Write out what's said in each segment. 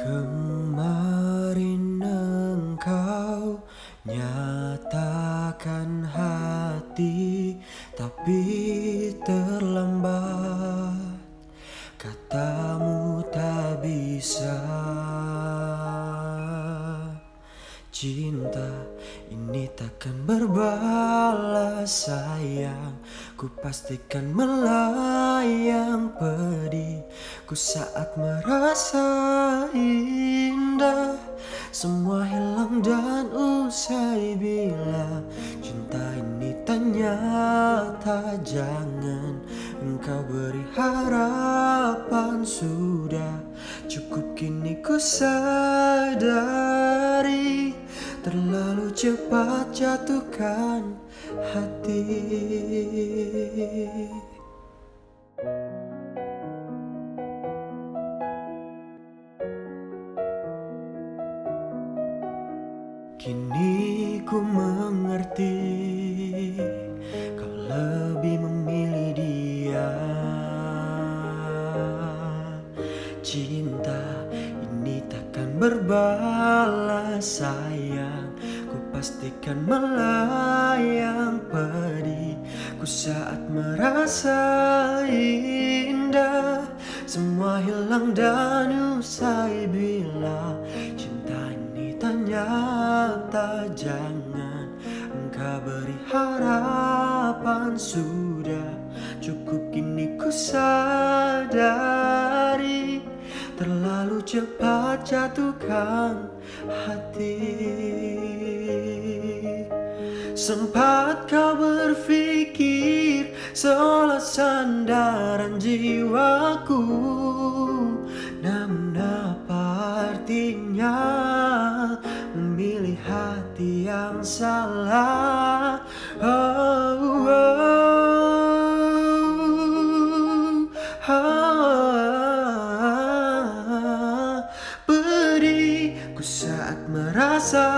Kemarin engkau nyatakan hati, tapi terlambat. Katamu tak bisa. Cinta ini takkan berbalas sayang. Ku pastikan melayang pedihku saat merasa indah. Semua hilang dan usai bila cinta ini ternyata jangan engkau beri harapan. Sudah cukup kini ku sadari, terlalu cepat jatuhkan hati. Kini ku mengerti, kau lebih memilih dia. Cinta ini takkan berbalas sayang. Ku pastikan melayang pedihku saat merasa indah. Semua hilang dan usai bila cinta ini ternyata jangan engkau beri harapan. Sudah cukup kini ku sadari, terlalu cepat jatuhkan hati. Sempat kau berpikir seolah sandaran jiwaku, namun apa artinya memilih hati yang salah? Oh, pedihku saat merasa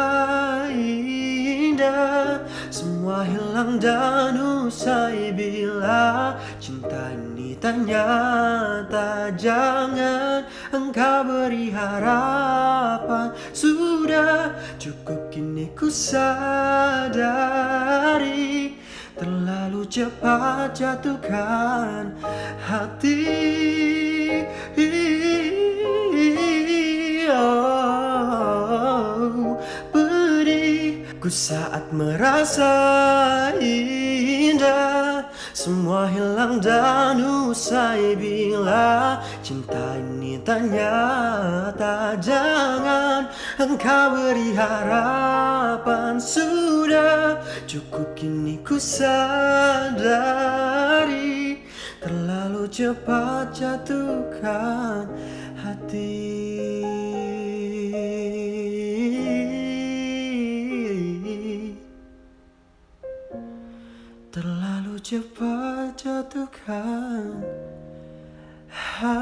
indah. Semua hilang dan usai bila cinta ini ternyata jangan engkau beri harapan. Sudah cukup kini ku sadari, terlalu cepat jatuhkan hati. Oh, pedihku saat merasa indah. Semua hilang dan usai bila cinta ini ternyata jangan engkau beri harapan. Sudah cukup kini ku sadari, terlalu cepat jatuhkan hati. Terlalu cepat jatuhkan hati.